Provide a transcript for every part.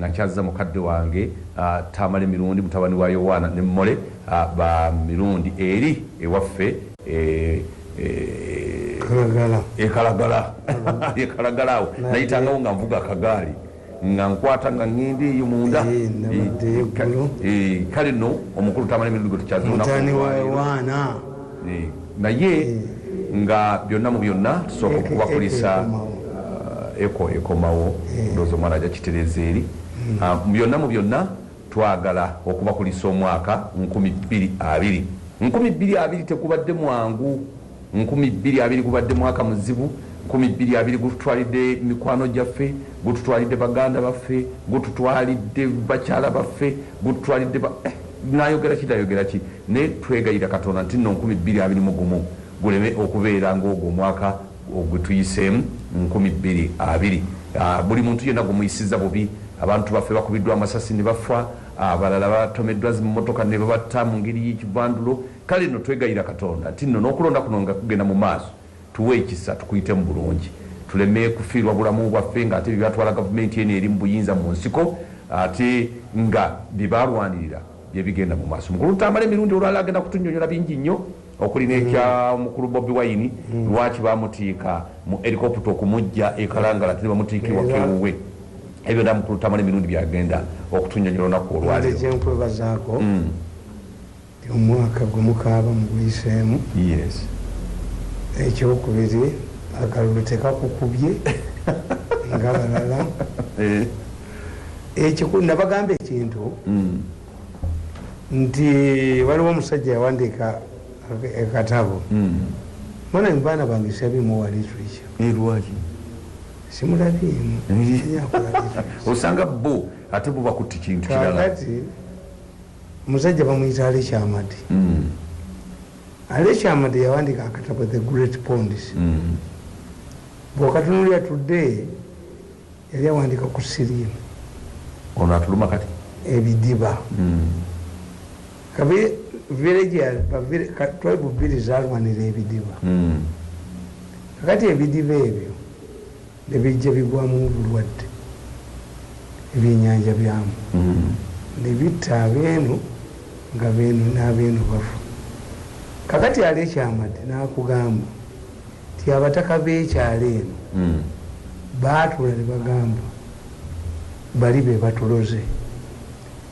nga nkyazza mukadde wange Tamale Mirundi mutabani wa Yowana ne Mmole ba Mirundi eri ewaffe Kalagala nayitangawo nga nvuga akagaali nga nkwata nga ngende eyo munda kale no omukulu Tamale Mirundi gwe tukyazuna naye nga byonna mu byonna tusooka okubakulisa ekomawo ndowooza omwana ajja kitereza eri byonna mu byonna twagala okubakulisa omwaka 2020 tekubadde mwangu 2020 gubadde mwaka muzibu 2020 gututwalidde mikwano gyaffe gututwalidde baganda baffe gututwalidde bakyala baffe gututwalidde nayogera ki ne twegayira Katonda nti no 2021 guleme okubeera ng'ogwo omwaka ogwetuyiseemu 2020 buli muntu yenna gwemuyisiza bubi abantu baffe bakubiddwa amasasi ne bafa abalala batomeddwa zimmotoka ne babatta mu ngeri y'ekivandulo kale no twegayira Katonda nti no n'okulonda kuno nga kugenda mu maaso tuwe ekisa tukuyite mu bulungi tuleme kufiirwa bulamu bwaffe ng'ate byebatwala gavumenti eno eri mu buyinza mu nsiko ate nga byebalwanirira byebigenda mu maaso mukulu Tamale Mirundi olwala agenda kutunnyonnyola bingi nnyo okuli n'ekya mukulu Bobi Wine lwaki bamutiika mu helicopter okumujja ekalangala ate bamutiika ewakewuwe ebyo nda mukulu Tamale Mirundi byagenda okutunnyonnyola olunaku olwaleero kyenkwebazaako omwaka gwe mukaaba muguyiseemu ekyokubiri akalulu tekakukubye nga balala nabagamba ekintu nti waliwo omusajja yawandiika ekatabo mwana baana bange sabimu wa literature lwaki simulabiemu osanga bo ate bo bakutte kintu kirala kati musajja bamuyita Alechi Amadi Alechi Amadi yawandiika akatabo The Great Ponds bw'okatunulira today yali awandika ku Sirimu ono atuluma kati ebidiba kabe village tribe bbiri zalwanira ebidiba kakati ebidiba ebyo nebijja bigwamu obulwadde ebyenyanja byamu nebitta abeeno nga beeno n'abeeno bafa kakati Alechi Amadi n'akugamba ti abataka b'ekyalo eno baatula ne bagamba bali be batuloze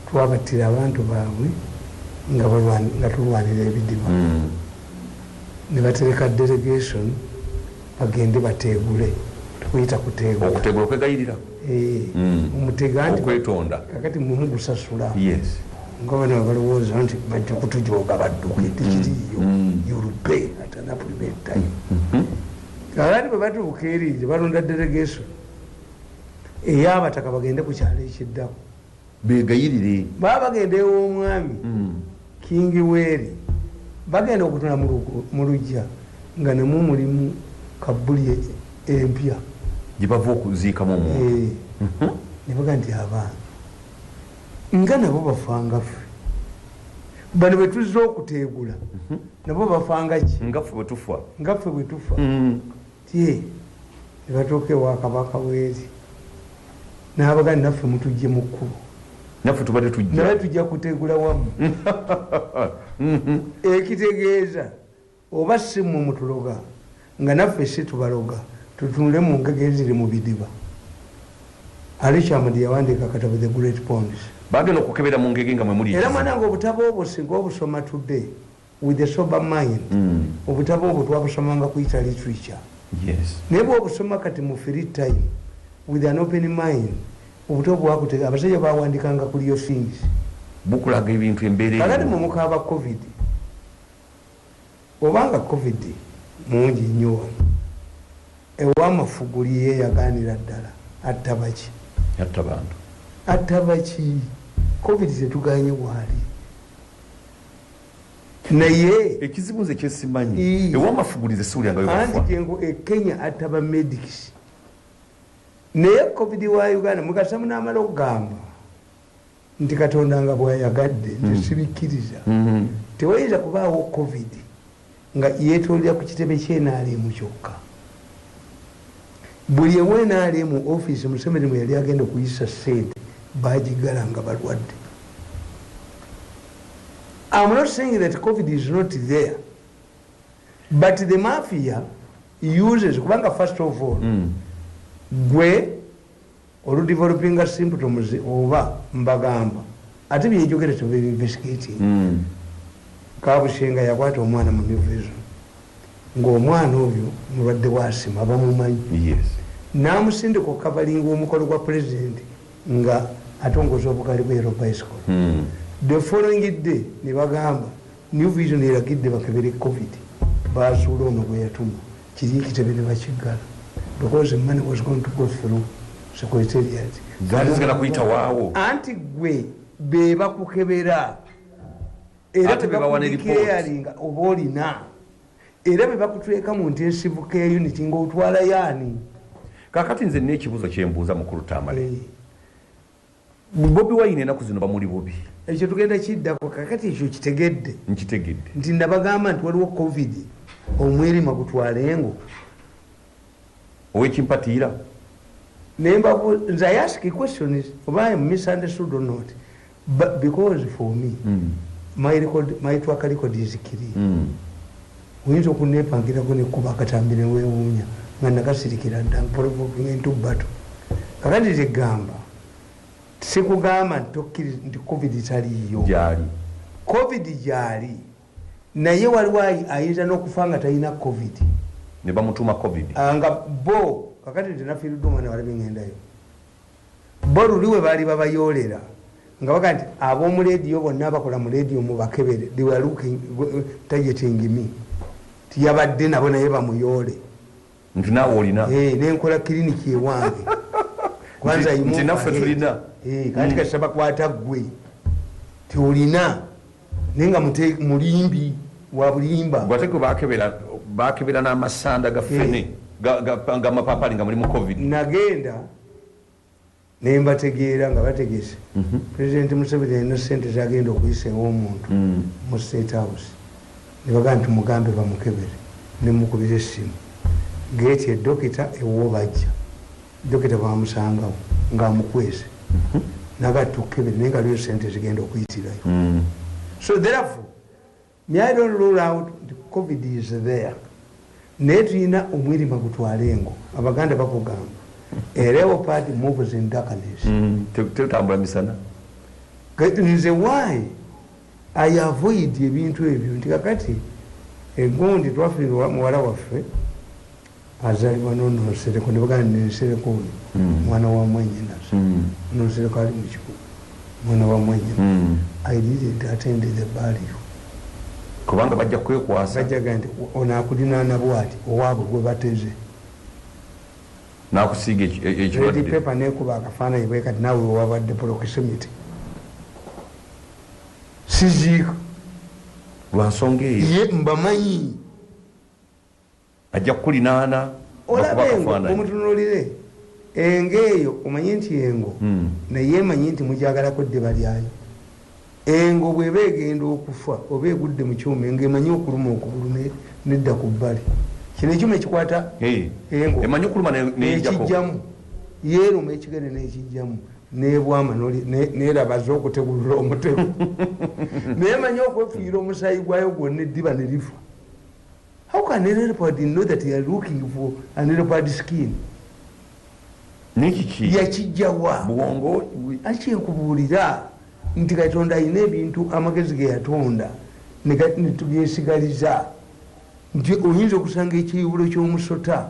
twabattira abantu baabwe nga tulwanira ebidiba ne batereka delegation bagende bateegule tukuyita kuteegula okwegayirira omutega nti okwetonda kakati mumugusasula nga bano balowooza nti bajja kutujoga badduke tikiriyo yulupe atanapulibetayo kakati bwe batuuka eri balonda delegation ey'abataka bagende ku kyalo ekiddako begayirire baba bagenda ew'omwami Kingi Weeri bagenda okutula mu lujja nga namwo mulimu kabbuli empya gye bava okuziikamu omuntu ne baga nti abaana nga nabo bafanga ffe bano bwe tuzza okuteegula nabo bafanga ki ngaffe bwe tufa tie ne batuuka ewa Kabaka Weeri n'abaga naffe mutujje mu kkubo naffe tubadde tujja kuteegula wamu ekitegeeza oba si mmwe mutuloga nga naffe si tubaloga tutunule mu ngege eziri mu bidiba Alechi Amadi yawandiika akatabo The Great Ponds bagenda okukebera mu ngege nga mwe muli era mwananga obutabo obwo singa obusoma today with the sober mind obutabo obwo twabusomanga kuyita literature naye bwobusoma kati mu free time with an open mind obutabo bwakutega abasajja bawandikanga ku lyo things bukulaga ebintu embeera kakati mu mukaaba covid obanga covid mungi nnyo ewamafuguli yeyaganira ddala atta baki covid tetuganye waali naye ekizibu nze kyesimanyi ewamafugulize siwulyangayo Kenya atta ba medics naye covid wa Uganda mugasa munamala okugamba nti Katonda nga bwayagadde tesibikiriza tewayinza kubaawo covid nga yeetolera ku kitebe ky'NRM kyokka buli ewe NRM office Museveni mwe yali agenda okuyisa ssente bajigala nga balwadde. I'm not saying that COVID is not there, but the mafia uses kubanga first of all gwe oludevelopinga symptoms oba mbagamba ate byejogere to investigating Kabushenga yakwata omwana mu New Vision ng'omwana oyo mulwadde wa sima bamumanyi n'amusindika okukavalinga omukolo gwa president nga atongoza obukali bw'ero bicycle. The following day ne bagamba New Vision eragidde bakebere COVID basuula ono gwe yatuma kiri ekitebe ne bakiggala because money was going to go through secretariat. Anti gwe be bakukebera era tebakukeyalinga oba olina era be bakutweka mu intensive care unit ng'otwala yaani. Kakati nze n'ekibuzo kyembuuza mukulu Tamale. Bobi Wine enaku zino bamuli bubi. Ekyo tugenda kiddako kakati ekyo kitegedde. Nkitegedde. Nti nabagamba nti waliwo COVID omwirima gutwalengo. Owekimpatiira. Nze I ask a question is oba I am misunderstood or not. But because for me my track record is clear. Oyinza okuneepangirako nekuba akatambire weewuunya nga nakasirikira dda provoking into battle. Kakati tegamba sikugamba nti COVID taliyo. Gyali. COVID gyali. Naye waliwo ayinza n'okufa nga talina COVID. Ne bamutuma COVID. Nga bo kakati tenafiirudduma nawala bingendayo. Bo luli we baali babayoolera nga baga nti ab'omu leediyo bonna abakola mu leediyo mubakebere they were looking targeting me. Tiyabadde nabo naye bamuyoole. Nti naawe olina. Nenkola kiriniki ewange. Kwanza nti naffe tulina. Kati kati bakwata ggwe. Ti olina. Nenga mulimbi wa bulimba. Gwate gwe bakebera n'amasanda ga ffene. Nga mapapali nga mulimu COVID. Nagenda nembategeera nga bategese. President Museveni alina ssente zagenda okuyisa ew'omuntu mu State House. Ne bagaa nti mugambe bamukebere ne mukubira essimu. Geeti eddokita ewuwo bajja. Dokita bamusangawo ng'amukwese. Naga tukebere naye nga liyo ssente zigenda okuyitirayo. So therefore, I don't rule out the COVID is there. Naye tulina omwirima gutwalengo. Abaganda bakugamba. A leopard moves in darkness. Tetambula misana. Nze why I avoid ebintu ebyo nti kakati egundi twafiirwa muwala waffe azalibwa n'onosereko ne bagamba nensereko oyo mwana wa mwennyinaze nosereko ali mu kikugu mwana wa mwennyinaze I didn't attend the burial kubanga bajja kwekwasa bajjaga nti onaakulinaana bwati owaabwe gwe bateze n'akusiiga ekirwadde pepa neekuba akafaananyi bwe kati naawe wewabadde proximity siziika lwa nsonga eyo ye mbamanyi ajja kukulinaana olabengo omutunulire engo eyo omanyi nti engo naye emanyi nti mujagalako ddeba lyayo engo bweba egenda okufa oba egudde mu kyuma engo emanyi okuluma okugulu nedda ku bbali kino ekyuma ekikwata engo emanyi okuluma nekijjamu yeeruma ekigere nekijjamu nebwama nerabaza okutegulula omutego naye manyi okwefiira omusaayi gwayo gwonna eddiba ne lifa. How can a leopard know that you are looking for a leopard skin? Yakijjawa buwongo akyenkubuulira nti Katonda alina ebintu amagezi ge yatonda netubyesigaliza nti oyinza okusanga ekiyibulo ky'omusota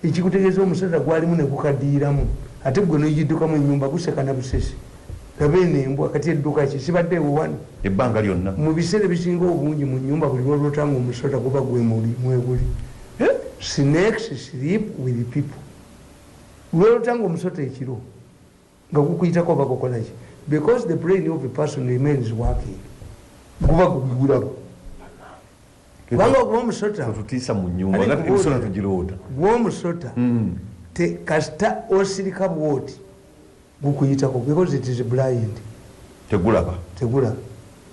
ekikutegeeza omusota gwalimu nekukaddiiramu ate gwe noyiddukamu ennyumba buseka na busesi kabeena embwa kati edduka ki sibadde ewowano ebbanga lyonna mu biseera ebisinga obungi mu nnyumba buli lwolwotanga omusota guba mweguli. Snakes sleep with people. Lwolwotanga omusota ekiro nga gukuyitako oba gukolaki because the brain of a person remains working guba gugigulako kubanga okuba omusota tutiisa mu nnyumba nga emisota tugiroota gwomusota kasita osirika bwoti gukuyitako because it is blind tegulaba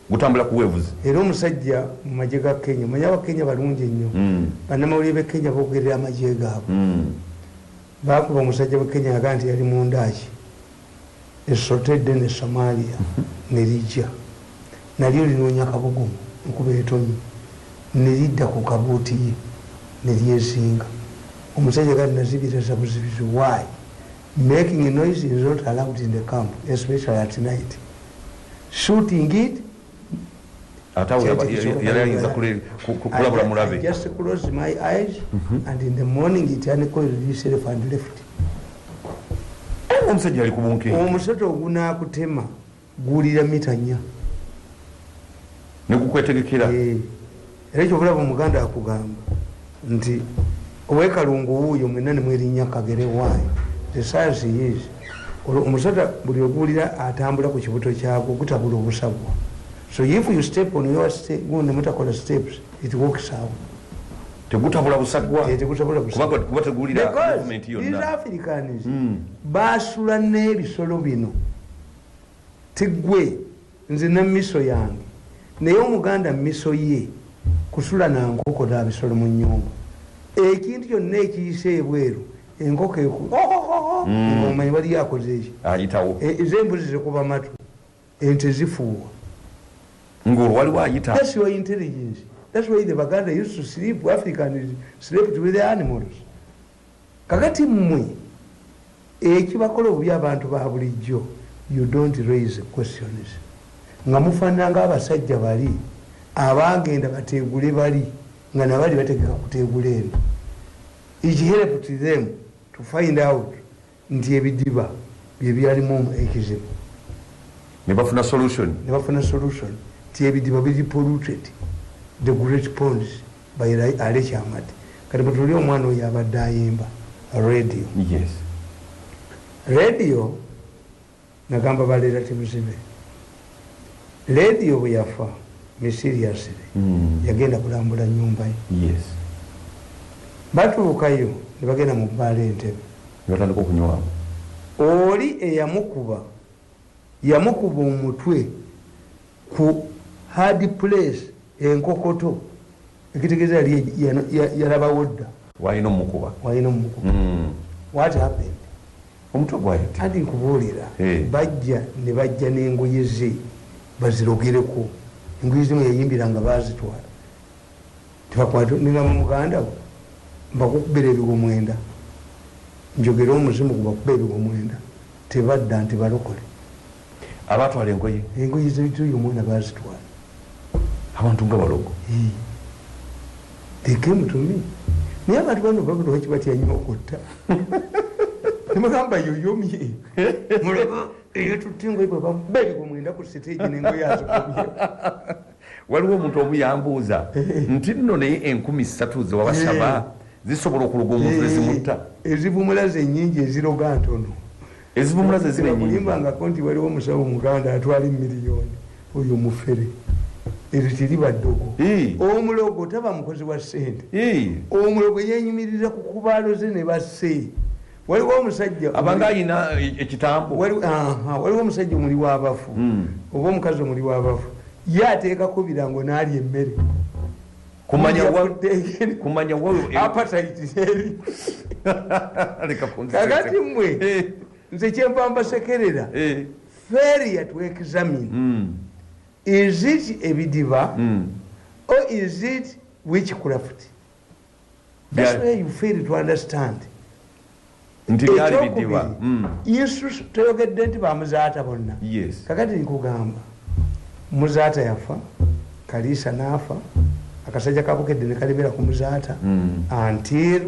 gutambula kuweevuzi. Era omusajja mu magye ga Kenya manya abakenya balungi ennyo bannamawulire b'e Kenya boogerera amagye gaabwe bakuba omusajja w'e Kenya agaa nti yali mundaaki essotedde ne Somalia ne lijja nalyo linoonya kabugumu nkuba etonyi ne lidda ku kabuuti ye ne lyezinga omusajja kati nazibiriza buzibizi why making noise is not allowed in the camp especially at night shooting it kulabula mulabe just close my eyes and in the morning it uncoiled itself and left. Omusajja ali kubunke omusajja ogunaakutema guwulira mita 4 ne kukwetegekera era ekyobulaba omuganda akugamba nti owekalungu wuuyo mwena ne mwerinnya kagere waayo the science is omusajja buli oguwulira atambula ku kibuto kyagwo gutabula obusagwa. So if you step on your step, go on the steps, it works out. Tegutabula busagwa. Tegutabula busagwa. Kuba tegulira movement yonna. These Africans basula n'ebisolo bino. Tegwe nze na miso yange. Naye omuganda miso ye kusula na nkoko da bisolo mu nnyumba. Ekintu kyonna ekiyise ebweru enkoko eku. Omanyi bali yakoze eki. Ayitawo. Ezembuzi zikuba matu. Ente zifuuwa. That's your intelligence. That's why the Baganda used to sleep. Africans slept with the animals. Kakati mmwe ekibakola obubi abantu ba bulijjo you don't raise questions. Nga mufaananga abasajja bali abagenda bateegule bali nga nabali bategeka kuteegula eno. It helped them to find out nti ebidiba bye byalimu ekizibu. Ne bafuna solution. Ebidiba biri polluted the great ponds by Alechi Ahmad. Kati butuli omwana oyo abadde ayimba radio. Yes. Radio nagamba baleera tibuzibe. Radio bwe yafa mysteriously yagenda kulambula nyumba ye. Yes. Batuukayo ne bagenda mu bbaala Entebbe. Batandika okunywamu. Oli eyamukuba omutwe ku hard place enkokoto ekitegeeza yalabawo dda walina omukuba. What happened? Omutwe gwayita andi nkubuulira bajja ne bajja n'engoye ze bazirogereko engoye zimu yayimbiranga bazitwala tebakwata ninga mu muganda mbakukubira ebigo 9 njogera omuzimu kubakuba ebigo 9 tebadda nti balokole abatwala engoye z'oyo omwana bazitwala abantu nga balogo. They came to me. Naye abantu bano babuliwo kibatya nnyo okutta nemugamba yoyomye mulaba eyo tutte engoye bwe bakuba ebigo 9 ku siteegi n'engoye azikubye. Waliwo omuntu omu yambuuza nti nno naye 3,000 ze wabasaba zisobola okuloga omuntu ezimutta. Ezivumula zennyingi eziroga ntono. Ezivumula ze ziri nnyingi. Mulimbangako nti waliwo omusawo omuganda atwala miliyoni oyo mufere. Eritiriba ddogo. Omulogo taba mukozi wa ssente. Omulogo yenyumirira ku kubaalo ze ne basse. Waliwo omusajja abanga ayina ekitambo. Waliwo omusajja omuli w'abafu oba omukazi omuli w'abafu ye ateekako birango n'alya emmere. Kumanya appetite eri. Kakati mmwe nze kyenva mbasekerera failure to examine is it ebidiba or is it witchcraft? That's where you fail to understand. Yesu toyogedde nti bamuzaata bonna. Kakati nkugamba muzaata yafa Kaliisa n'afa akasajja kabukedde ne kalebera ku muzaata until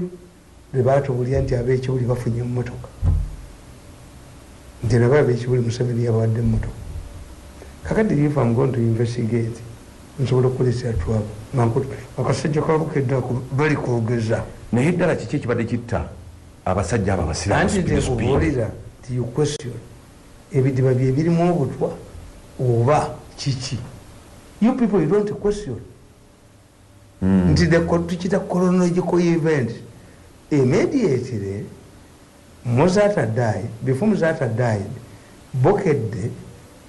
lwe baatubulya nti ab'ekibuli bafunye emmotoka nti nabo ab'ekibuli Museveni yabawadde emmotoka. Kakati if I'm going to investigate nsobola okukolesera twabo akasajja kabukedde bali kwogeza naye ddala kiki ekibadde kitta abasajja abo abasiraamuolira ti you question ebidiba bye birimu obutwa oba kiki. You people you don't question nti tukita chronological event immediately Muzata died. Before Muzata died, Bokedde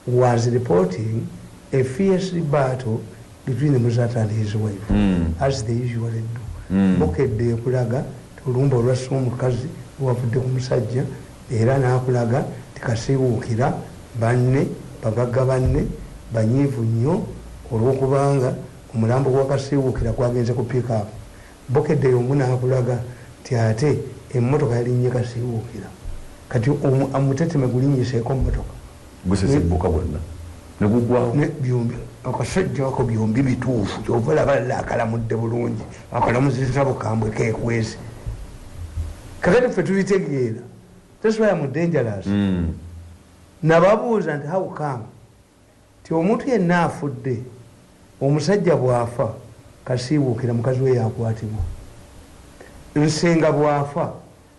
was reporting a fierce battle between Muzata and his wife, as they usually do. Bokedde kulaga tulumba olwassa omukazi wavudde ku musajja era n'akulaga tikasiwuukira banne bagagga banne banyiivu nnyo olwokubanga omulambo gwakasiwuukira gwagenze ku pickup bokeddeyo omu naakulaga ti ate emmotoka yalinnye kasiwuukira kati omuteteme gulinnyiseeko mmotoka gusesebbuka bwonna negugwawo byombi akasajja ako byombi bituufu kyova labalala akalamudde bulungi akalamuziza bukambwe kekwezi kakati ffe tubitegeera taswaya mu dangerous nababuuza nti how come ti omuntu yenna afudde omusajja bwafa kasiibuukira mukazi we yakwatibwa nsenga bwafa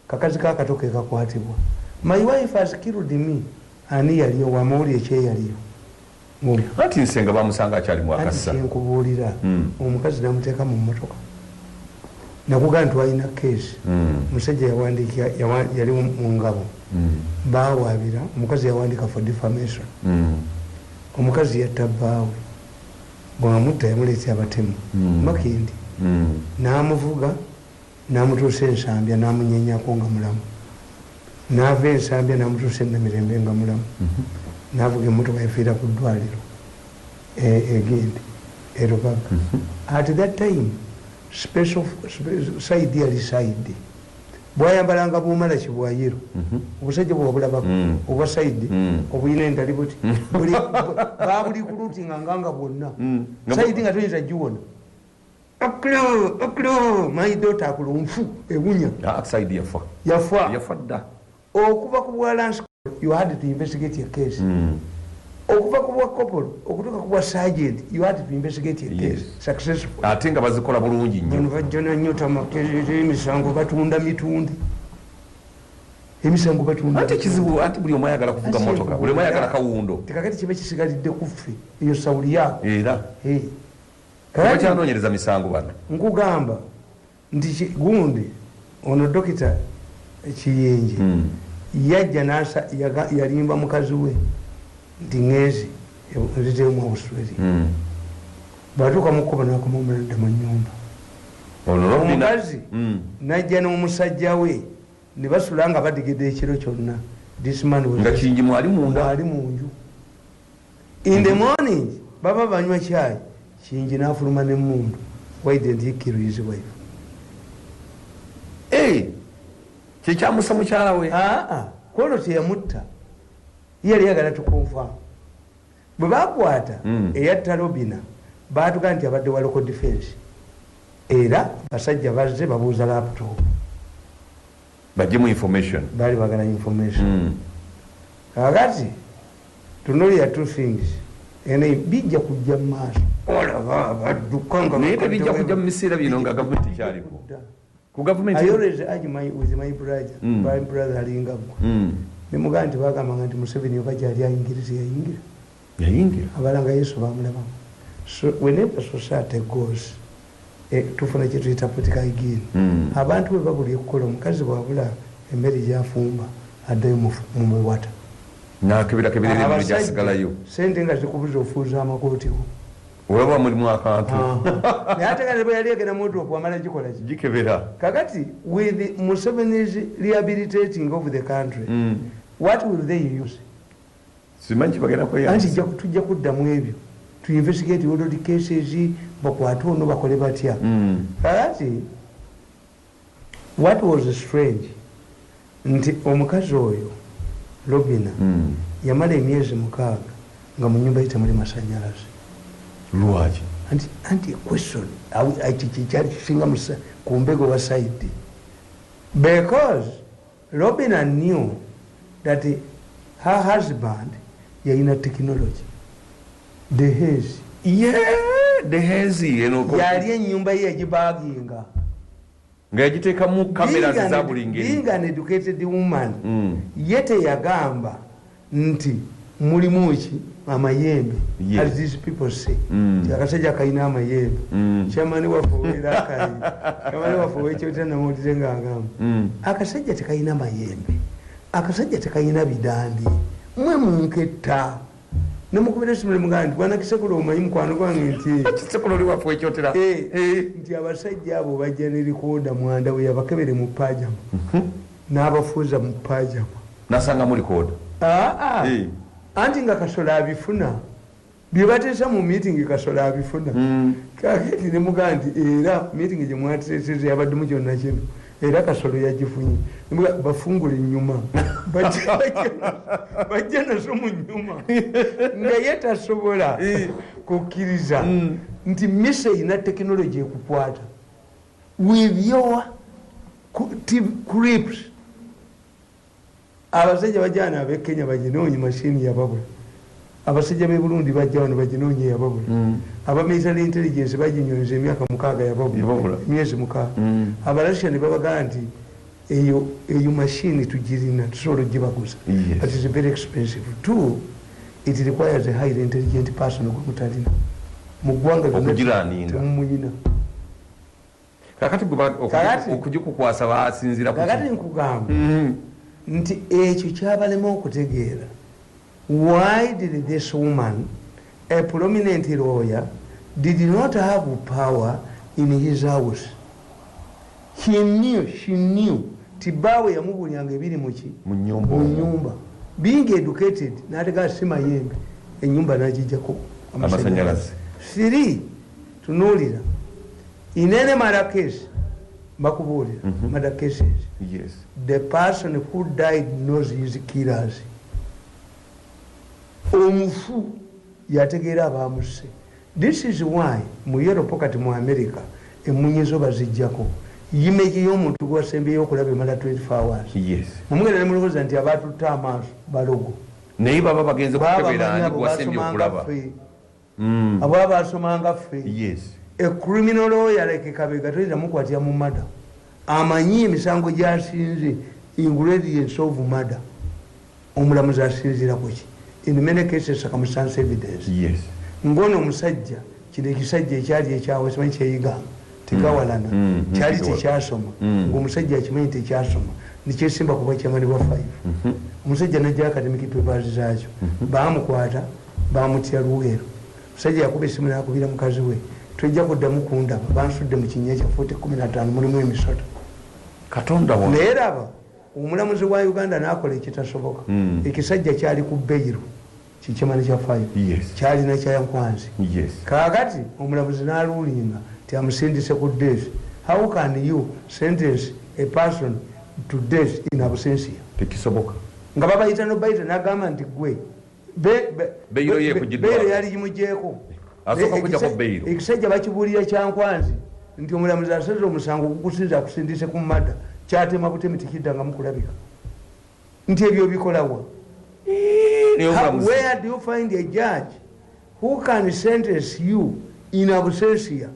kakazi kakato ke kakwatibwa my wife has killed me ani yaliyo wamawuli ekyeyaliyo ati nsenga bamusanga akyalimu akassa kyenkubuulira omukazi namuteeka mu mmotoka nakugaa nti walina keesi omusajja yawandika yali mu ngabo bawaabira omukazi yawandika for defamation omukazi yatta bbaawe bwamutta yamuleetya abatemu makindi namuvuga namutuusa ensambya namunyenyako nga mulamu nava ensambya namutuusa enamirembe nga mulamu navuga emmotoka yafiira ku ddwaliro egende erubaga at that time special side yali side bwayambalanga bumala kibwayiro obusajja bwabulabako obwa side obuyina entalibuti babuli kulutinga nganga bwonna side nga toyinza giwona oklo my daughter akulunfu ebunya yafa dda okuva ku bwalansi you had to investigate your case okuva ku bwa couple okutuuka ku bwa sergeant you had to investigate your case successful ate nga bazikola bulungi nnyo bajjana nnyo emisango batunda mitundi emisango batunda ate kizibu ate buli omu ayagala kuvuga motoka buli omu ayagala kawundo tekakati kiba kisigalidde kuffe eyo sawuli yaako era bakyanoonyereza misango bano nkugamba nti gundi ono dokita Kiyenje yajja nasa yalimba mukazi we nti ngezi nzitemu Australia batuuka mukuba nakumumulanda mu nyumba omukazi najja n'omusajja we ne basula nga badigidde ekiro kyonna nga kingimu ali munda ali munju in the morning baba banywa cyayi kingi n'afuluma n'emmundu why didn't he kill his wife kyekyamusa mukyala we kwolwo teyamutta yali yagala tukonfa bwe bakwata eyatta Robina batuga nti abadde wa local defense era basajja bazze babuuza laptop bajjemu information bali bagala information kakati tunuulira two things ene bijja kujja mu maaso olaba baddukanga naye tebijja kujja mu biseera bino nga gavumenti ekyaliko ku gavumenti I always argue with my brother my brother alingagwa nemugaa nti bagambanga nti Museveni oba gyali ayingiriza yayingira abalanga Yesu bamulabamu so whenever society goes tufuna kyetuyita political gain abantu bwe babuli okukola omukazi bwabula emmere gyafumba addayo mu muwata nakebera gyasigalayo sente nga zikubuza ofuuza amakootiwo olaba mulimu akantu naye ate kale bwe yali egenda moto okwamala gikola gikebera kakati with Museveni's rehabilitating of the country what will they use simanyi bagenda anti tujja kuddamu ebyo to investigate all the cases bakwate ono bakole batya kakati what was strange nti omukazi oyo Robina yamala emyezi 6 nga mu nyumba ye temuli masanyalaze lwaki anti question kyali kisinga ku mbego wa side because Robina knew that her husband yalina technology the haze yali enyumba ye yagibaginga nga yagiteekamu kamera za buli ngeri being an educated woman ye teyagamba nti mulimu ki amayembe as these people say akasajja kalina amayembe kyamani waffe wekyotanamulire nga agamba akasajja tekalina mayembe akasajja tekalina bidandi mwe munketta nemukubira esimu mugamba nti bwana Kisekulu omanyi mukwano gwange nti abasajja abo bajja ne likoda mwanda we yabakebere mu pajama n'abafuuza mu pajama nasanga mu likoda anti nga Kasola abifuna bye bateesa mu meeting Kasola abifuna kakati ne mugaa nti era meeting gye mwateeseza yabaddemu kyonna kino era Kasolo yagifunye bafungule ennyuma bajja nazo mu nnyuma nga ye tasobola kukkiriza nti mise erina tekinologi ekukwata with your crips. Abasajja bajjana ab'e Kenya baginoonye mashini yababula, abasajja b'e Burundi bajja wano baginoonye yababula, aba military intelligence baginyonyeza emyaka 6 yababula, emyezi 6. Abarusian ne babagaa nti eyo mashini tugirina tusobola ogibaguza, but it's very expensive. 2, it requires a highly intelligent person gwe mutalina mu ggwanga temumuyina. Kakati okugikukwasa basinzira ku kakati nkugamba nti ekyo kyabalema okutegeera. Why did this woman, a prominent lawyer, did not have power in his house? She knew tibaawe yamubulyanga ebiri mu nyumba. Being educated n'atega sima yembe ennyumba n'agijjako amasanyalaze. 3, tunuulira in any murder case bakubuulira murder cases, yes, the person who died knows his killers. Omufu yategeera abamuse. This is why mu Yellow Pocket mu America emunyezo bazijjako yimeji y'omuntu gwasembeyo okulaba emala 24 hours. Yes. Mumugenda ne mulowooza nti abatutta amaaso balogo naye baba bagenze kukebera ani gwasembeyo okulaba abo abasomanga ffe. Yes. A criminal lawyer like Kabega toyinza mukwatira mu murder amanyi emisango gyasinze ingredients of murder. Omulamuzi asinzira ku ki? In many cases circumstance evidence. Yes. Ngono omusajja kino ekisajja ekyali ekyawe simanyi kyeyiganga tekawalana kyali tekyasoma ng'omusajja akimanyi tekyasoma nikyesimba kuba kyamalibwa 5. Omusajja najja academic papers zaakyo baamukwata baamutya Luweero. Omusajja yakuba esimu n'akubira mukazi we tojja kuddamu kundaba bansudde mu kinnya kya 15 mulimu emisota. Katonda wa naye raba omulamuzi wa Uganda n'akola ekitasoboka. Ekisajja kyali ku bbeiro kikimani kya 5. Yes. Kyali na kya Nkwanzi. Yes. Kaakati omulamuzi n'aluulinga ti amusindise ku death. How can you sentence a person to death in absentia? Tekisoboka. Nga babayita n'obayita n'agamba nti gwe beiro ye kugidwa beiro yali gimugyeko asoka kujja ko beiro. Ekisajja bakibuulira kya Nkwanzi nti omulamuzi asaze omusango gukusinza akusindise ku mmadda kyatema butemi tikiddanga mukulabika nti ebyo bikolawa. Where do you find a judge who can sentence you in absentia?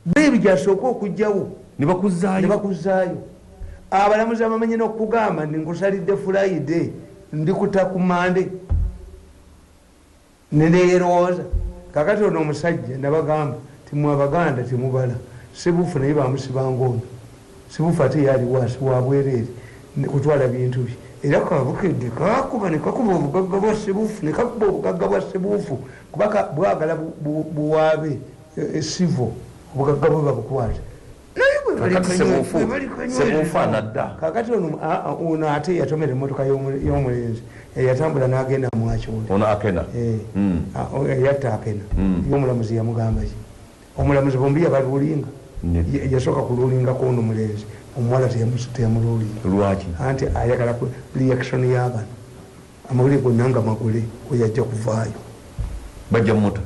Bebi gyasooka okujjawo ne bakuzaayo. Abalamuzi abamanyi n'okugamba ndi nkusalidde Friday ndikuta ku Monday neneerowooza. Kakati ono omusajja nabagamba timwe Abaganda temubala Sebufu naye bamusibanga ono. Sebufu ate yali waasi wabwereere kutwala bintu bye era kabukedde kakuba ne kakuba obugagga bwa Sebufu ne kakuba obugagga bwa Sebufu kubaka bwagala buwaabe esivo obugagga bwe babukwata. Sebufu anadda. Kakati ono ate yatomera emmotoka y'omulenzi yatambula n'agenda mwakyole. Ono Akena. Yatta Akena. Y'omulamuzi yamugamba ki? Omulamuzi bombi yabaluulinga. Yasooka kuluulingako ono mulenzi. Omuwala teyamuluulinga. Lwaki? Anti ayagala ku reaction y'abantu. Amawulire gonna nga magule we yajja kuvaayo. Bajja mmoto.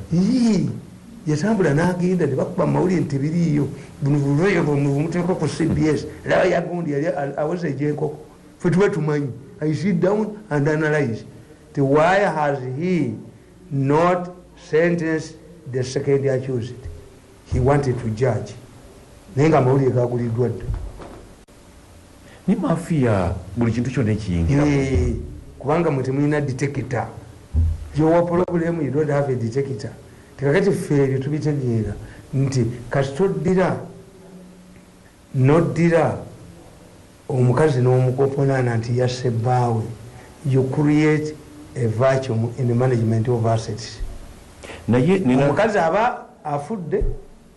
Yatambula n'agenda ne bakuba amawulire nti biriiyo bumuteeko ku CBS laba yagundi yali awoza egy'enkoko ffe tuba tumanyi. I sit down and analyze why has he not sentenced the second accused? He wanted to judge. Naye nga amawulire gaguliddwa dda. Ni mafia buli kintu kyonna ekiyingira. Kubanga mwe temulina detector. Your problem you don't have a detector. Tekakati ffe ebyo tubitegeera nti kasitoddira noddira omukazi n'omukoponaana nti yasse bbaawe. You create a vacuum in the management of assets. Omukazi aba afudde,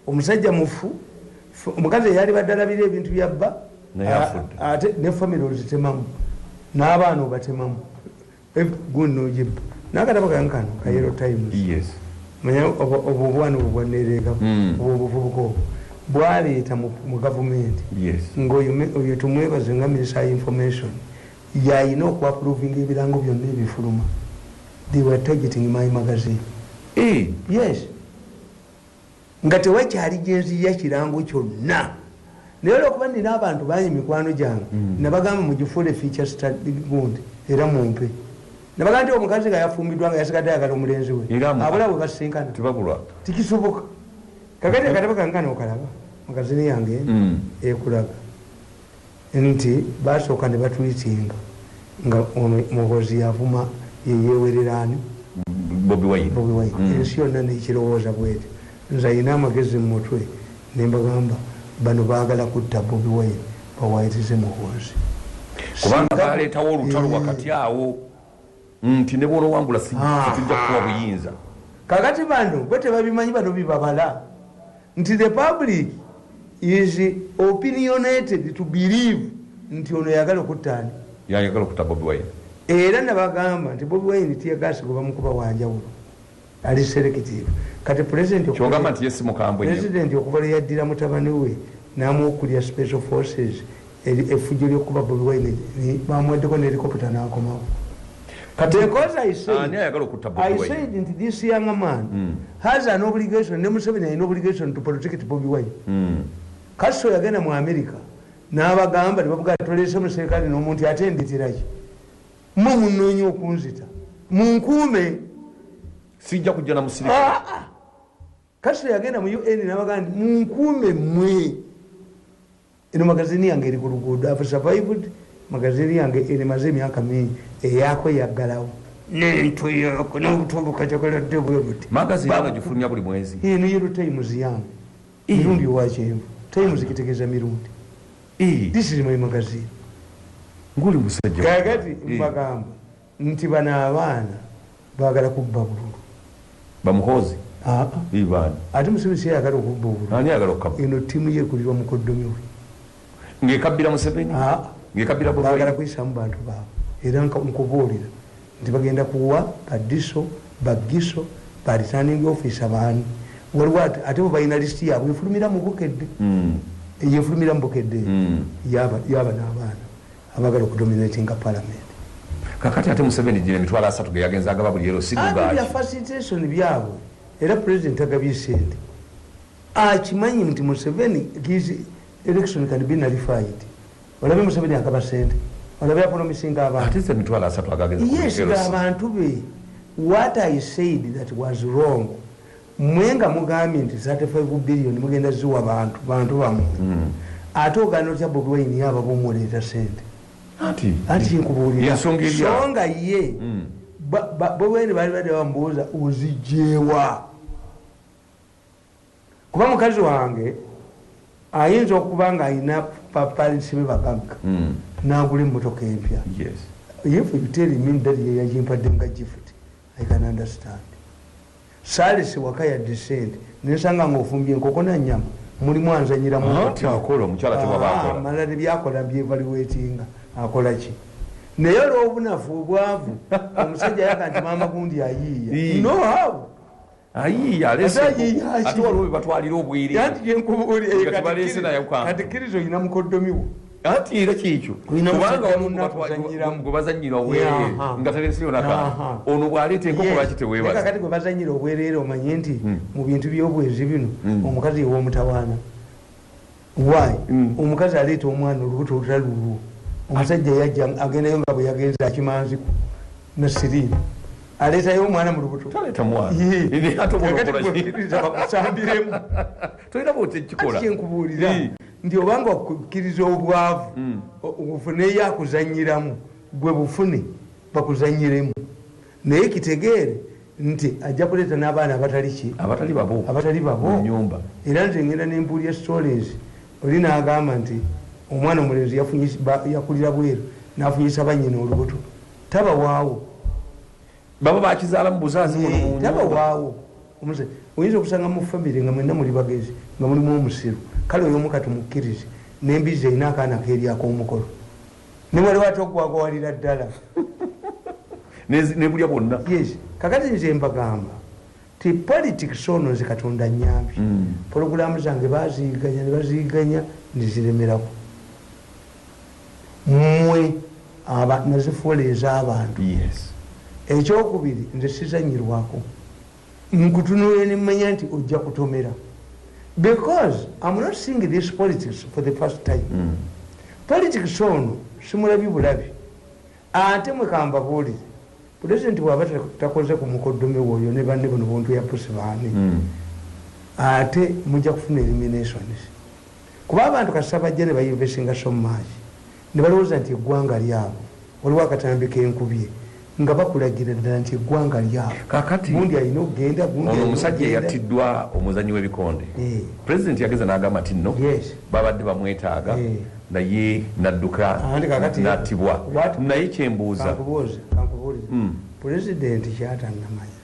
omusajja mufu, omukazi eyali baddalabira ebintu byabba ate ne famire ozitemamu n'abaana obatemamu. guno jibba nakatabo kankano ka Yellow Times yes manya obubwana obubwanereka obuvubuko bwaleeta mu government yes ngoyo tumwebaze nga minister of information yayina okuapprovinga ebirango byonna ebifuluma. They were targeting my magazine. Yes. Nga tewakyali genzi ya kirango kyonna. Naye olwokuba nina abantu bangi mikwano gyange nabagamba mugifuule feature study gundi era mumpe. Nabaga nti omukazi nga yafumbiddwa nga yasigadde ayagala omulenzi we abula bwe basinkana tikisoboka. Kakati akatabo kankana okalaba magazini yange ekulaga nti basooka ne batwitinga nga muhozi yavuma yeyewererani Bobi Wine ensi yonna nekirowooza bweti nze ayina amagezi mu mutwe nembagamba bano baagala kutta Bobi Wine bawayirize muhozi kubanga baleetawo olutalo wakati awo nti ne bwolowangula situjja kuwa buyinza. Kakati bano bwe tebabimanyi bano bibabala nti the public is opinionated to believe nti ono yagala okuttaani yagala okutta Bobi Wine era nabagamba nti Bobi Wine tiyagasi gwe bamukuba wanjawulo ali selective. Kati president okuva lwe yaddira mutabani we n'amukulya special forces efujjo ly'okuba Bobi Wine bamuweddeko n'helicopter n'akomawo. Because I said that this young man has an obligation, an obligation to protect Bobi Wine. Kaso yagenda mu America n'abagamba bavuga tolese mu serikali n'omuntu atendeteraje mu munonyo okunzita munkume sijja kujja na musirika. Kaso yagenda mu UN n'abagamba munkume mwe eno magazini yange eri ku luguudo. I've survived magazini yange erimaze emyaka mingi eyako yaggalawo nentuyoko n'obutumbuka kyakoladde bwe buti magazini yange gifulumya buli mwezi. Eno Yellow Times yange mirundi owakyenvu Times kitegeeza mirundi. This is my magazine. Nguli musajja kakati mbagamba nti bano abaana baagala kubba bululu bamuhozi ibana ate Museveni yagala okubba bululu ani yagala okukaba eno tiimu yekulirwa mukoddomi we ng'ekabbira Museveni ng'ekabbira baagala kuyisamu bantu baabwe era nkubuulira nti bagenda kuwa badiso bagiso ba returning officer baani waliwo ate bwe balina lisiti yaabwe efulumira mu bukedde yefulumira mu bukedde yaba n'abaana abagala okudominatinga parliament. Kakati ate Museveni gino emitwalo 3 ge yagenza agaba buli yero sigugaki ya facilitation byabwe era president agabye sente akimanyi nti Museveni his election can be nullified. Olabe Museveni agaba sente olabe apromisinga abantu ate emitwalo 3 agagenza yes abantu be. What I said that was wrong mwenga mugambye nti 35 billion mugenda ziwa bantu bamwe ate ogana otya Bobi Wine yaba bomuleeta sente ati nkubuulira songa ye Bobi Wine baali badde bambuuza ozijeewa kuba mukazi wange ayinza okuba nga alina papalisi be bagagga n'agula emmotoka empya. If you tell me that ye yagimpadde nga gift I can understand. Salisi waka ya descent nensanga ng'ofumbye enkoko na nnyama mulimu anzanyira mala ne byakola byevaluatinga akola ki naye olw'obunafu obwavu omusajja yaga nti maama gundi ayiiya no how ayiiya ate waliwo bebatwalira obwiri anti kyenkubulkatikkirizo oyina mukoddomiwo anti era kikyo kubanga gwe bazanyira obwerere nga teresiyonaka ono bwaleeta enkoko lwaki teweebaza kati gwe bazanyira obwerere omanye nti mu bintu by'obwezi bino omukazi ew'omutawaana why omukazi aleeta omwana olubuto olutaluulwo omusajja yajja agendayo nga bwe yagenza akimanziku nasiriina aleetayo omwana mu lubuto bakusambiremu tolina bwotekikola kyenkubuulira nti obanga okukkiriza obwavu obufuneyo akuzanyiramu gwe bufune bakuzanyiremu naye kitegeere nti ajja kuleeta n'abaana abatali babo nyumba era nti ngenda nempuulya stories oli n'agamba nti omwana omulenzi yakulira bweru n'afunyisa bannyina olubuto tabawaawo baba bakizaala mu buzaazi tabawaawo oyinza okusanga mu famire nga mwenna muli bagezi nga mulimu omusiru kale oyo omukati mukkirize n'embizi erina akaana keeryako omukolo ne waliwo ate okugwagwalira ddala nebulya bonna. Yes, kakati nze mbagamba ti politics ono nze Katonda nnyambye. Programu zange baziiganya ne baziiganya ndiziremerako. Mmwe nazifuula ez'abantu. Yes. Ekyokubiri nze sizanyirwako. Nkutunuulira ne mmanya nti ojja kutomera. Because I'm not seeing this politics for the first time. Politics ono simulabi bulabi. Ate mwe kambabuulire. Pulezidenti bw'aba takoze ku mukoddomi woyo ne banne bono buntu ya pusi baani. Ate mujja kufuna eliminations. Kuba abantu kasita bajja ne bayinvestinga so much. Ne balowooza nti eggwanga lyabo. Waliwo akatambi k'enkubye. Nga bakulagira ddala nti eggwanga lyabo. Kakati gundi alina okugenda gundi ono omusajja yattiddwa omuzanyi w'ebikonde. Pulezidenti yageza n'agamba nti nno babadde bamwetaaga naye nadduka n'attibwa. Naye kyembuuza kankubuuliza pulezidenti kyatannamanya